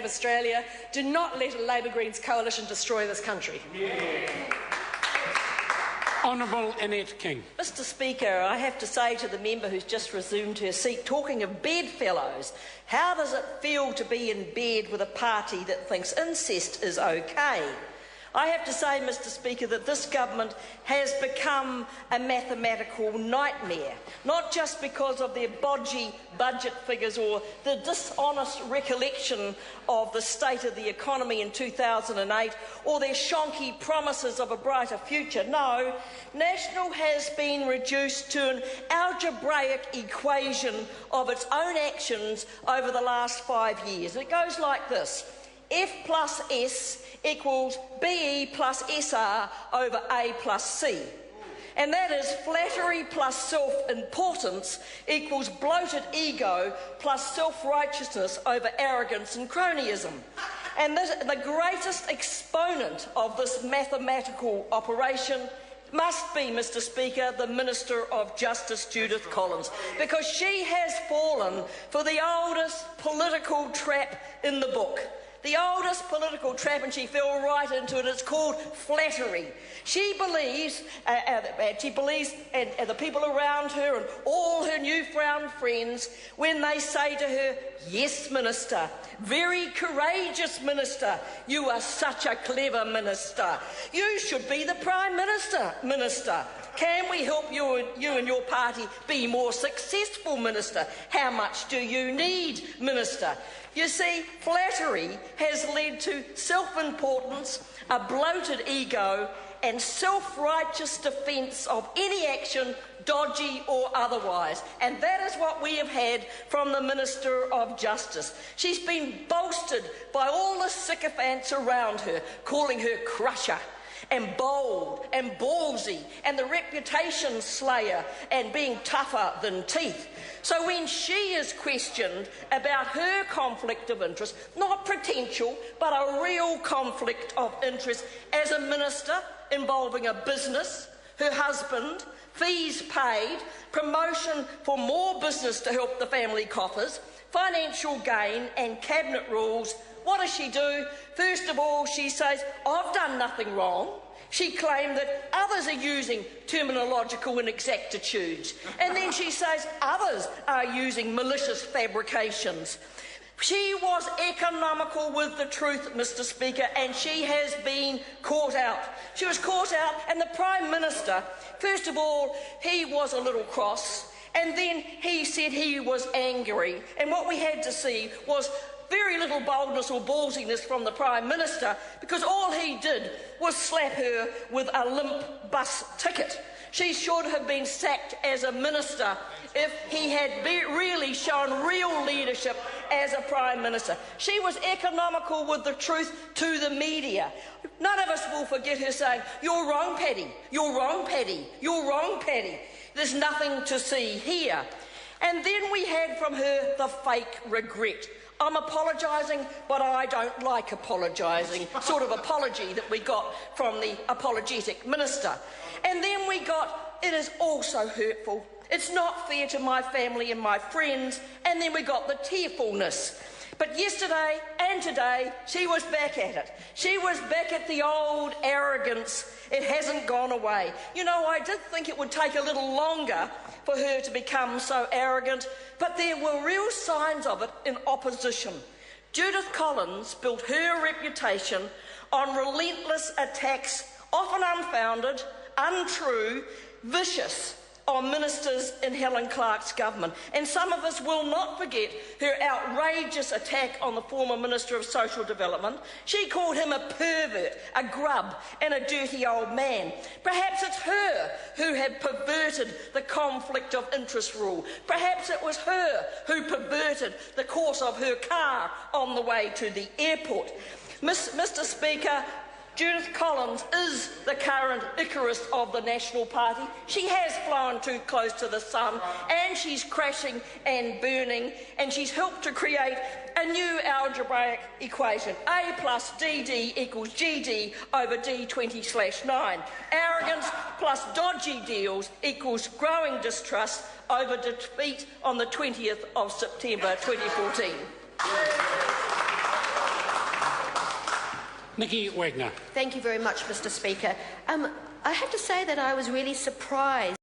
of Australia. Do not let a Labor Greens coalition destroy this country. Yeah. Honourable Annette King. Mr Speaker, I have to say to the member who's just resumed her seat, talking of bedfellows, how does it feel to be in bed with a party that thinks incest is okay? I have to say, Mr Speaker, that this government has become a mathematical nightmare, not just because of their bodgy budget figures or the dishonest recollection of the state of the economy in 2008 or their shonky promises of a brighter future. No, National has been reduced to an algebraic equation of its own actions over the last 5 years. It goes like this. F plus S equals BE plus SR over A plus C. And that is flattery plus self-importance equals bloated ego plus self-righteousness over arrogance and cronyism. And the greatest exponent of this mathematical operation must be, Mr Speaker, the Minister of Justice, Judith Collins, because she has fallen for the oldest political trap in the book. The oldest political trap, and she fell right into it. It's called flattery. She believes, and the people around her and all her newfound friends, when they say to her, "Yes, Minister, very courageous Minister, you are such a clever Minister. You should be the Prime Minister, Minister. Can we help you and your party be more successful, Minister? How much do you need, Minister?" You see, flattery has led to self-importance, a bloated ego, and self-righteous defence of any action, dodgy or otherwise. And that is what we have had from the Minister of Justice. She's been bolstered by all the sycophants around her, calling her crusher, and bold and ballsy and the reputation slayer and being tougher than teeth. So when she is questioned about her conflict of interest, not potential but a real conflict of interest as a minister involving a business, her husband, fees paid, promotion for more business to help the family coffers, financial gain and cabinet rules, what does she do? First of all, she says, "I've done nothing wrong." She claimed that others are using terminological inexactitudes. And then she says others are using malicious fabrications. She was economical with the truth, Mr Speaker, and she has been caught out. She was caught out, and the Prime Minister, first of all, he was a little cross, and then he said he was angry. And what we had to see was very little boldness or ballsiness from the Prime Minister, because all he did was slap her with a limp bus ticket. She should have been sacked as a minister if he had really shown real leadership as a Prime Minister. She was economical with the truth to the media. None of us will forget her saying, "You're wrong, Paddy. You're wrong, Paddy. You're wrong, Paddy. There's nothing to see here." And then we had from her the fake regret. "I'm apologising, but I don't like apologising," sort of apology that we got from the apologetic minister. And then we got, "It is also hurtful. It's not fair to my family and my friends." And then we got the tearfulness. But yesterday and today, she was back at it. She was back at the old arrogance. It hasn't gone away. You know, I did think it would take a little longer for her to become so arrogant, but there were real signs of it in opposition. Judith Collins built her reputation on relentless attacks, often unfounded, untrue, vicious, on ministers in Helen Clark's government. And some of us will not forget her outrageous attack on the former Minister of Social Development. She called him a pervert, a grub, and a dirty old man. Perhaps it's her who had perverted the conflict of interest rule. Perhaps it was her who perverted the course of her car on the way to the airport. Mr Speaker, Judith Collins is the current Icarus of the National Party. She has flown too close to the sun, and she's crashing and burning, and she's helped to create a new algebraic equation. A plus DD equals GD over D20/9. Arrogance plus dodgy deals equals growing distrust over defeat on the 20th of September 2014. Nikki Wagner. Thank you very much, Mr. Speaker. I have to say that I was really surprised